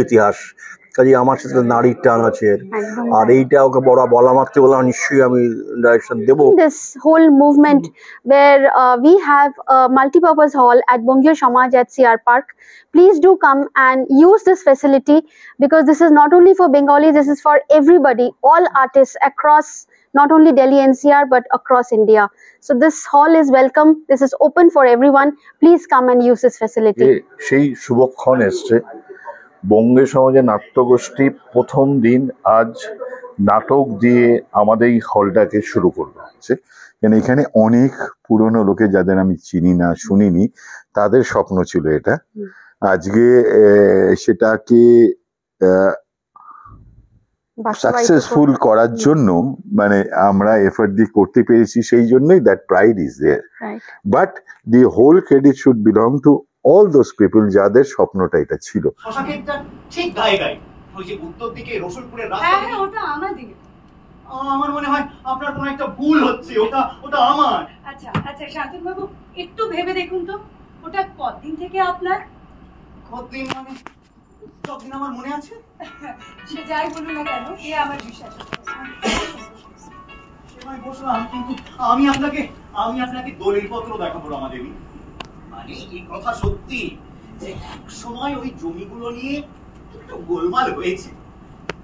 ইতিহাস, কাজে আমার সাথে নারীর টান আছে। আর এইটা ওকে বলা মাত্র বলে নিশ্চয়ই আমি ডাইরেকশন দেবো। This whole movement where we have a multi-purpose hall at Bongyo Samaj at CR Park. Please do come and use this facility, because this is not only for Bengali, this is for everybody, all artists across not only Delhi NCR but across India. So this hall is welcome. This is open for everyone. Please come and use this facility. সেই শুভক্ষণ এসছে। বঙ্গে সমাজে নাট্যগোষ্ঠী প্রথম দিন আজ নাটক দিয়ে আমাদের এই হলটাকে শুরু করলো। কেন এখানে অনেক পুরনো লোকে যাদের আমি চিনি না শুনিনি তাদের স্বপ্ন ছিল এটা। আজকে সেটাকে সাকসেসফুল করার জন্য মানে আমরা এফর্ট দিয়ে করতে পেরেছি, সেই জন্যই that pride is there. But the whole credit should belong to all those people যাদের স্বপ্নটা এটা ছিল। ঠিক গায়ে গায়ে ওই যে উত্তর দিকে রসুলপুরের রাস্তা, হ্যাঁ ওটা আমাদের। আমার মনে হয় আপনার কোনো একটা ভুল হচ্ছে, ওটা আমার। আচ্ছা আচ্ছা শান্তনু বাবু একটু ভেবে দেখুন তো, ওটা কতদিন থেকে আপনার? কতদিন মানে কতদিন আমার মনে আছে। সে যাই বলুন না কেন, এ আমার বিশ্বাস আছে। সেটাই বসলাম, কিন্তু আমি আপনাকে দলিলপত্র দেখাবো আমাদেরই। মানে এই কথা সত্যি যে এক সময় ওই জমিগুলো নিয়ে একটু গোলমাল হয়েছে,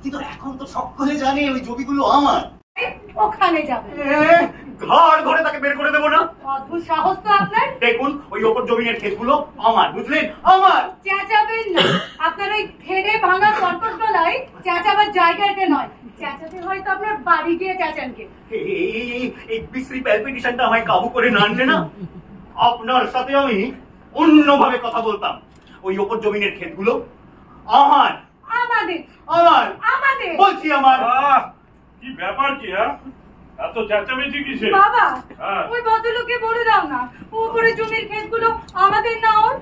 কিন্তু এখন তো সকলে জানে ওই জমিগুলো আমার। ওখানে যাবে, ঘর ঘরে তাকে বের করে দেবো না? অদ্ভুত সাহস তো আপনার। দেখুন ওই ওপর জমিনের ক্ষেতগুলো আমার, বুঝলেন, আমার। চেঁচাবেন না, আপনার ওই ফেরে ভাঙা কর্কট গলায় চেঁচাবার জায়গা এটা নয়। চেঁচাতে হয়তো আপনার বাড়ি গিয়ে চেঁচানকে। এই বিশ্রী প্যালপিটেশনটা আমায় কাবু করে না আনলে না, আপনার সাথে আমি অন্যভাবে কথা বলতাম। ওই ওপর জমিনের ক্ষেতগুলো আমার। আমাদের আমার আমাদের বলছি আমার। কি ব্যাপার কি? এত চেঁচামেচি কিসে? বাবা ওই ভদ্রলোককে বলে দাও না, ওপরে জমির ক্ষেতগুলো আমাদের না ওর।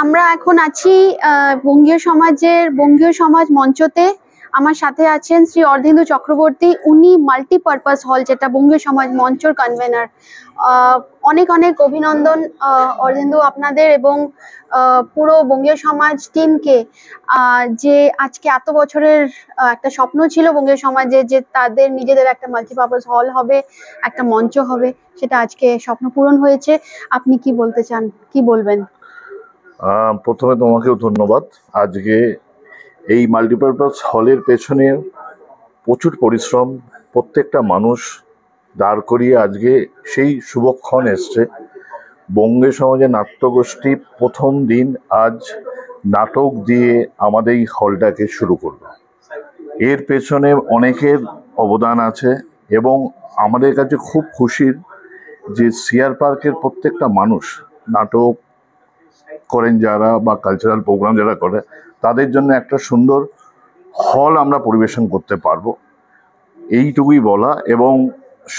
আমরা এখন আছি বঙ্গীয় সমাজ মঞ্চতে। আমার সাথে আছেন শ্রী অর্ধেন্দু চক্রবর্তী, উনি মাল্টিপারপাস হল যেটা বঙ্গীয় সমাজ মঞ্চর কনভেনার। অনেক অনেক অভিনন্দন অর্ধেন্দু আপনাদের এবং পুরো বঙ্গীয় সমাজ টিমকে, যে আজকে এত বছরের একটা স্বপ্ন ছিল বঙ্গীয় সমাজে যে তাদের নিজেদের একটা মাল্টিপারপাস হল হবে, একটা মঞ্চ হবে, সেটা আজকে স্বপ্ন পূরণ হয়েছে। আপনি কি বলতে চান, কি বলবেন? প্রথমে তোমাকেও ধন্যবাদ। আজকে এই মাল্টিপারপাস হলের পেছনে প্রচুর পরিশ্রম, প্রত্যেকটা মানুষ দাঁড় করিয়ে আজকে সেই শুভক্ষণ এসছে। বঙ্গে সমাজে নাট্যগোষ্ঠী প্রথম দিন আজ নাটক দিয়ে আমাদের এই হলটাকে শুরু করলো। এর পেছনে অনেকের অবদান আছে এবং আমাদের কাছে খুব খুশির যে সিআর পার্কের প্রত্যেকটা মানুষ নাটক করেন যারা বা কালচারাল প্রোগ্রাম যারা করে, তাদের জন্য একটা সুন্দর হল আমরা পরিবেশন করতে পারবো, এইটুকুই বলা। এবং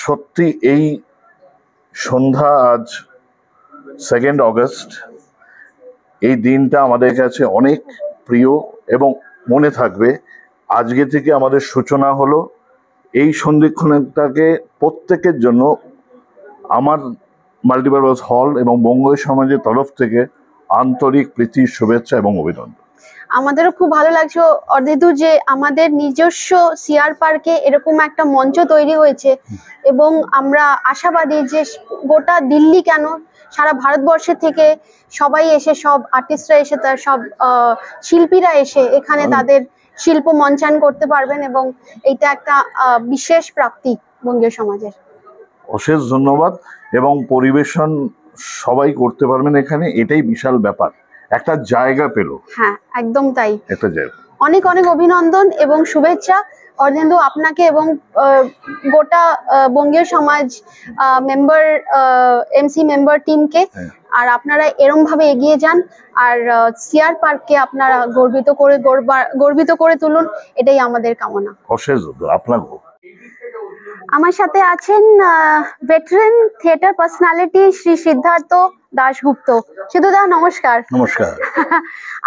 সত্যি এই সন্ধ্যা আজ 2 অগস্ট, এই দিনটা আমাদের কাছে অনেক প্রিয় এবং মনে থাকবে। আজকে থেকে আমাদের সূচনা হলো এই সন্ধিক্ষণটাকে প্রত্যেকের জন্য আমার মাল্টিপারপাস হল এবং বঙ্গীয় সমাজের তরফ থেকে আন্তরিক প্রীতি, শুভেচ্ছা এবং অভিনন্দন। আমাদেরও খুব ভালো লাগছে অর্ধেন্দু যে আমাদের নিজস্ব সিআর পার্কে এরকম একটা মঞ্চ তৈরি হয়েছে এবং আমরা আশাবাদী যে গোটা দিল্লি কেন সারা ভারতবর্ষের থেকে সবাই এসে, সব আর্টিস্টরা এসে, তার সব শিল্পীরা এসে এখানে তাদের শিল্প মঞ্চায়ন করতে পারবেন এবং এইটা একটা বিশেষ প্রাপ্তি বঙ্গীয় সমাজের। অশেষ ধন্যবাদ। এবং পরিবেশন সবাই করতে পারবেন এখানে, এটাই বিশাল ব্যাপার, একটা জায়গা পেল। হ্যাঁ একদম তাই, একটা জায়গা। অনেক অনেক অভিনন্দন এবং শুভেচ্ছা অর্ধেন্দু আপনাকে এবং গোটা বঙ্গীয় সমাজ মেম্বার এমসি মেম্বার টিমকে। আর আপনারা এরম ভাবে এগিয়ে যান আর সিআর পার্ককে আপনারা গর্বিত করে তুলুন, এটাই আমাদের কামনা। অশেষ ধন্যবাদ আপনাকে। আমার সাথে আছেন veteran theatre personality Shri Siddhartha Dasgupta. সিদ্ধুদা নমস্কার। নমস্কার।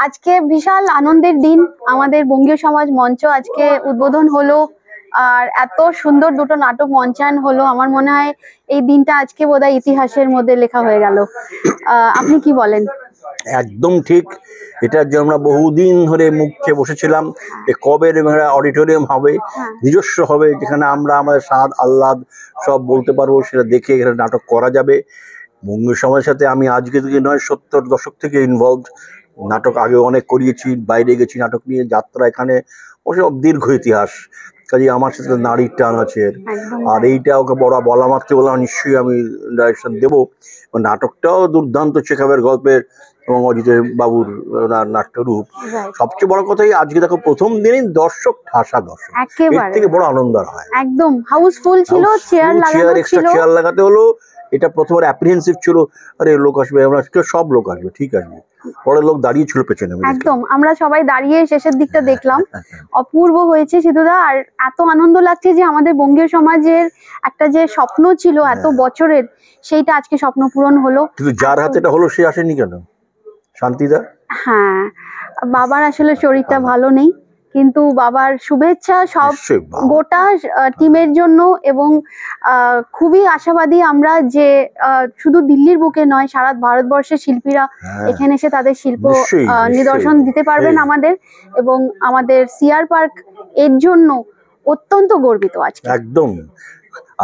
আজকে বিশাল আনন্দের দিন, আমাদের বঙ্গীয় সমাজ মঞ্চ আজকে উদ্বোধন হলো আর এত সুন্দর দুটো নাটক মঞ্চায়ন হলো, আমার মনে হয় এই দিনটা আজকে বোধহয় ইতিহাসের মধ্যে লেখা হয়ে গেল। আপনি কি বলেন? একদম ঠিক। এটার জন্য আমরা বহুদিন ধরে মুখে বসেছিলাম যে কবে অডিটোরিয়াম হবে, নিজস্ব হবে, যেখানে আমরা আমাদের স্বাদ আহ্লাদ সব বলতে পারবো, সেটা দেখে এখানে নাটক করা যাবে। বঙ্গীয় সমাজের সাথে আমি আজকে থেকে নয়, 70 দশক থেকে ইনভলভড। নাটক আগে অনেক করিয়েছি, বাইরে গেছি নাটক নিয়ে, যাত্রা এখানে ওসব দীর্ঘ ইতিহাস। কাজে আমার সাথে নারীর টান আছে। আর এইটা ওকে বলা মাত্র বললাম নিশ্চয়ই আমি ডাইরেকশন দেবো। নাটকটাও দুর্দান্ত চেকাবের গল্পের এবং অজিত বাবুর নাট্যরূপ। সবচেয়ে বড় কথাই আজকে দেখো প্রথম দিনই দর্শক ঠাসা দর্শক, এর থেকে বড় আনন্দ আর হয়। একদম হাউসফুল ছিল, চেয়ার এক্সট্রা চেয়ার লাগাতে হলো। এটা প্রথমবার অ্যাপ্রিহেন্সিভ ছিল, আরে লোক আসবে, আমরা সব লোক আসবে, ঠিক আসবে, পরে লোক দাঁড়িয়ে ছিল পেছনে। একদম আমরা সবাই দাঁড়িয়ে শেষের দিকটা দেখলাম, অপূর্ব হয়েছে সিধুদা। আর এত আনন্দ লাগছে যে আমাদের বঙ্গীয় সমাজের একটা যে স্বপ্ন ছিল এত বছরের, সেইটা আজকে স্বপ্ন পূরণ হলো। কিন্তু যার হাতে এটা হলো সে আসেনি কেন? শান্তিদা। হ্যাঁ, বাবার আসলে শরীরটা ভালো নেই, কিন্তু বাবার শুভেচ্ছা সব গোটা টিমের জন্য। এবং খুবই আশাবাদী আমরা যে শুধু দিল্লির বুকে নয়, সারা ভারতবর্ষের শিল্পীরা এখানে এসে তাদের শিল্প নিদর্শন দিতে পারবেন আমাদের। এবং আমাদের সিআর পার্ক এর জন্য অত্যন্ত গর্বিত আজকে। একদম।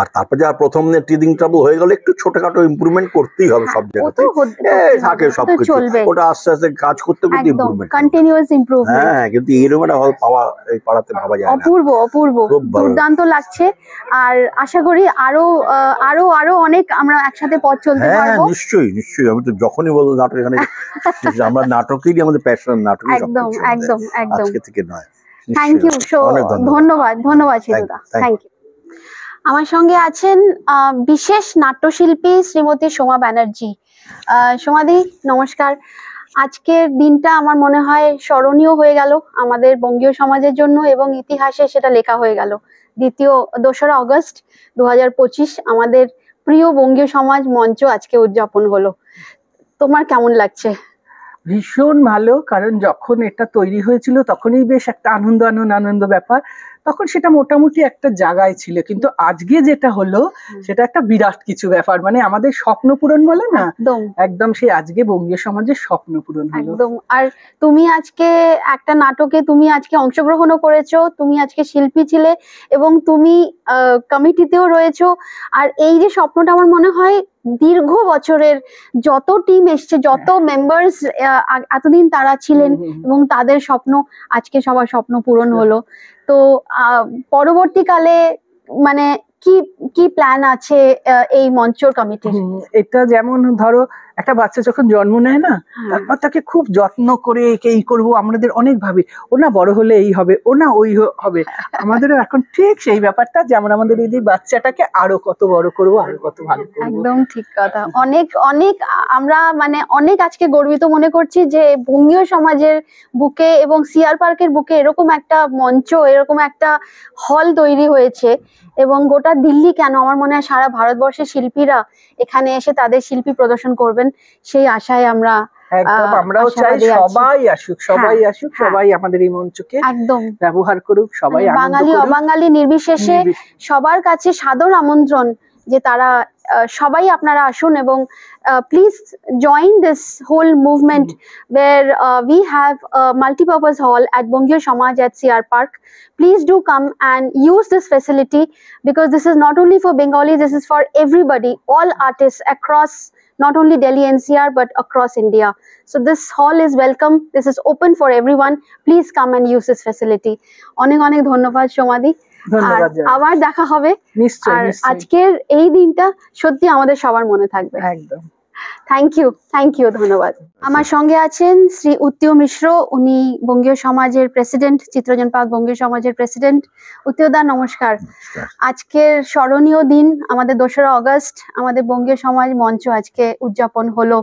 আর তারপর যা প্রথম টিদিং ট্রাবল হয়ে গেল, একটু ছোটখাটো ইমপ্রুভমেন্ট করতেই হবে সব জায়গাতে, থাকে সবকিছু, ওটা আস্তে আস্তে কাজ করতে করতে ইমপ্রুভমেন্ট, কন্টিনিউয়াস ইমপ্রুভমেন্ট। হ্যাঁ, কিন্তু এরকম একটা হল পাওয়া এই পাড়াতে ভাবা যায় না। অপূর্ব অপূর্ব, দুর্দান্ত লাগছে। আর আশা করি আরো আরো আরো অনেক আমরা একসাথে পথ চলতে পারবো। নিশ্চয়ই নিশ্চয়ই। আমি তো যখনই বলবো নাটক এখানে আমরা নাটকেরই আমাদের প্যাশন, নাটক একদম একদম একদম, আজকে থেকে নয়। থ্যাংক ইউ, ধন্যবাদ ধন্যবাদ সিধুদা, থ্যাংক ইউ। আমার সঙ্গে আছেন বিশেষ নাট্যশিল্পী শ্রীমতী সোমা ব্যানার্জি। সোমাদি নমস্কার। আজকের দিনটা আমার মনে হয় স্মরণীয় হয়ে গেল আমাদের বঙ্গীয় সমাজের জন্য, এবং ইতিহাসে সেটা লেখা হয়ে গেল। 2রা অগস্ট 2025 আমাদের প্রিয় বঙ্গীয় সমাজ মঞ্চ আজকে উদযাপন হলো। তোমার কেমন লাগছে? ভীষণ ভালো, কারণ যখন এটা তৈরি হয়েছিল তখনই বেশ একটা আনন্দ ব্যাপার, তখন সেটা মোটামুটি একটা জায়গায় ছিল। কিন্তু আজকে যেটা হলো সেটা একটা বিরাট কিছু ব্যাপার, মানে আমাদের স্বপ্ন পূরণ বলে না, একদম সেই আজকে বঙ্গীয় সমাজের স্বপ্ন পূরণ হলো একদম। আর তুমি আজকে একটা নাটকে তুমি আজকে অংশগ্রহণও করেছো, তুমি আজকে শিল্পী ছিলে এবং তুমি কমিটিতেও রয়েছো। আর এই যে স্বপ্নটা আমার মনে হয় দীর্ঘ বছরের যত টিম এসছে, যত মেম্বার্স এতদিন তারা ছিলেন, এবং তাদের স্বপ্ন আজকে সবার স্বপ্ন পূরণ হলো। তো পরবর্তীকালে মানে কি কি প্ল্যান আছে এই মঞ্চর কমিটির? এটা যেমন ধরো একটা বাচ্চা যখন জন্ম নেয় না, তারপর তাকে খুব যত্ন করে এই করবো, আমাদের অনেক ভাবি ও না বড় হলে এই হবে, ও না ওই হবে। আমাদেরও এখন ঠিক সেই ব্যাপারটা, যেমন আমাদের এই বাচ্চাটাকে আরো কত বড় করবো, আরো কত ভালো করবো। একদম ঠিক কথা। অনেক অনেক আমরা মানে অনেক আজকে গর্বিত মনে করছি যে বঙ্গীয় সমাজের বুকে এবং সিআর পার্কের বুকে এরকম একটা মঞ্চ, এরকম একটা হল তৈরি হয়েছে। এবং গোটা দিল্লি কেন, আমার মনে হয় সারা ভারতবর্ষের শিল্পীরা এখানে এসে তাদের শিল্পী প্রদর্শন করবেন, সেই আশায় আমরা আমরাও চাই সবাই আসুক, সবাই আমাদের এই মঞ্চকে একদম ব্যবহার করুক, সবাই বাঙালি অবাঙালি নির্বিশেষে সবার কাছে সাদর আমন্ত্রণ যে তারা সবাই আপনারা আসুন এবং please join this whole movement where we have a multi-purpose hall at Bongyo Samaj at CR Park. Please do come and use this facility, because this is not only for Bengali, this is for everybody, all artists across not only Delhi NCR but across India. So this hall is welcome, this is open for everyone. Please come and use this facility. অনেক অনেক ধন্যবাদ সোমাদি, আবার দেখা হবে। আর আজকের এই দিনটা সত্যি আমাদের সবার মনে থাকবে। একদম, থ্যাংক ইউ, ধন্যবাদ। আমার সঙ্গে আছেন শ্রী উত্তীয় মিশ্র, উনি বঙ্গীয় সমাজের প্রেসিডেন্ট, চিত্রজন পার্ক বঙ্গীয় সমাজের প্রেসিডেন্ট। উত্তীয়দা নমস্কার। আজকের স্মরণীয় দিন আমাদের 2রা অগস্ট, আমাদের বঙ্গীয় সমাজ মঞ্চ আজকে উদযাপন হলো।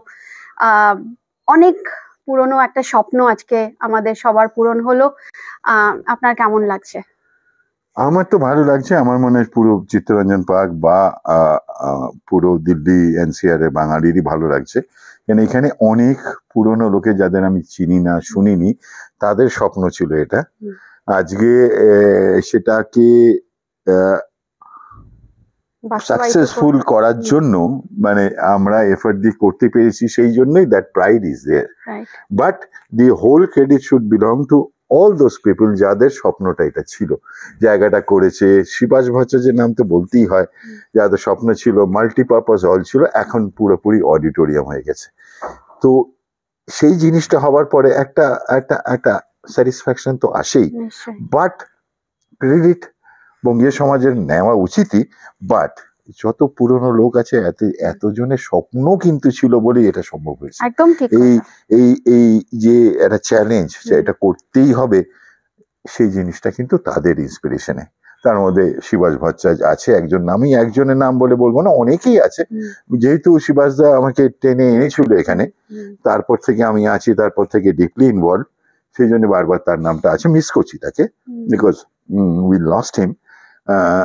অনেক পুরনো একটা স্বপ্ন আজকে আমাদের সবার পূরণ হলো। আপনার কেমন লাগছে? আমার তো ভালো লাগছে। আমার মনে হয় পুরো চিত্তরঞ্জন পার্ক বা পুরো দিল্লি এনসিআর এর বাঙালিরই ভালো লাগছে, কেন এখানে অনেক পুরনো লোকে যাদের আমি চিনি না, শুনিনি, তাদের স্বপ্ন ছিল এটা। আজকে সেটাকে সাকসেসফুল করার জন্য মানে আমরা এফর্ট দিয়ে করতে পেরেছি সেই জন্যই that pride is there right but the whole credit should belong to all those people যাদের স্বপ্নটা এটা ছিল, জায়গাটা করেছে। শিবাস ভট্টাচার্যের নাম তো বলতেই হয়, যাদের স্বপ্ন ছিল মাল্টিপারপাস হল ছিল, এখন পুরোপুরি অডিটোরিয়াম হয়ে গেছে। তো সেই জিনিসটা হওয়ার পরে একটা একটা একটা স্যাটিসফ্যাকশন তো আসেই, নিশ্চয়ই বাট ক্রেডিট বঙ্গীয় সমাজের নেওয়া উচিতই। বাট যত পুরনো লোক আছে এতজনের স্বপ্ন কিন্তু ছিল বলেই এটা সম্ভব হয়েছে। একদম ঠিক এই কথা। এই এই যে একটা চ্যালেঞ্জ যে এটা করতেই হবে, সেই জিনিসটা কিন্তু তাদের ইন্সপিরেশনে। তার মধ্যে শিবাস ভট্টাচার্য আছে একজন, আমি একজনের নাম বলে বলবো না, অনেকেই আছে। যেহেতু শিবাসদা আমাকে টেনে এনেছিল এখানে, তারপর থেকে আমি আছি, তারপর থেকে ডিপলি ইনভলভ, সেই জন্য বারবার তার নামটা আছে, মিস করছি তাকে, বিকজ উই লস্ট হিম।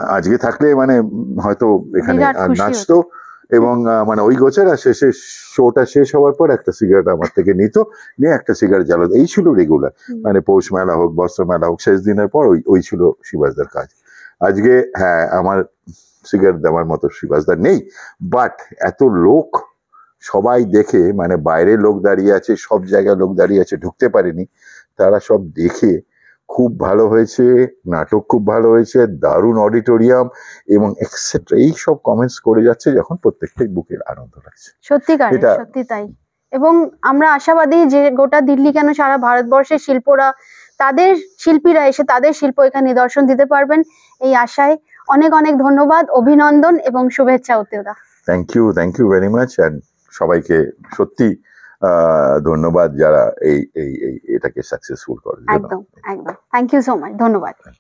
আজকে থাকলে মানে হয়তো এখানে বিরাট খুশি নাচতো এবং মানে ওই গোছেরা শেষে শোটা শেষ হওয়ার পর একটা সিগারেট আমার থেকে নিত, নিয়ে একটা সিগারেট জ্বালাতো, এই ছিল রেগুলার। মানে পৌষ মেলা হোক, বস্ত্র মেলা হোক, শেষ দিনের পর ওই ছিল শিবাসদার কাজ। আজকে হ্যাঁ আমার সিগারেট দেওয়ার মতো শিবাসদার নেই, বাট এত লোক সবাই দেখে, মানে বাইরে লোক দাঁড়িয়ে আছে, সব জায়গায় লোক দাঁড়িয়ে আছে, ঢুকতে পারেনি, তারা সব দেখে খুব ভালো হয়েছে, নাটক খুব ভালো হয়েছে, দারুণ অডিটোরিয়াম এবং এক্সেট্রা এই সব কমেন্টস করে যাচ্ছে, যখন প্রত্যেকটাই বুকের আনন্দ লাগছে। সত্যিকার এটা- সত্যি তাই। এবং আমরা আশাবাদী যে গোটা দিল্লি কেন সারা ভারতবর্ষের শিল্পরা, তাদের শিল্পীরা এসে তাদের শিল্প এখানে নিদর্শন দিতে পারবেন, এই আশায় অনেক অনেক ধন্যবাদ, অভিনন্দন এবং শুভেচ্ছা উত্তেদা। Thank you very much. And সবাইকে সত্যি ধন্যবাদ যারা এই এই এই এটাকে সাকসেসফুল করার জন্য। একদম একদম, থ্যাংক ইউ সো মাচ, ধন্যবাদ।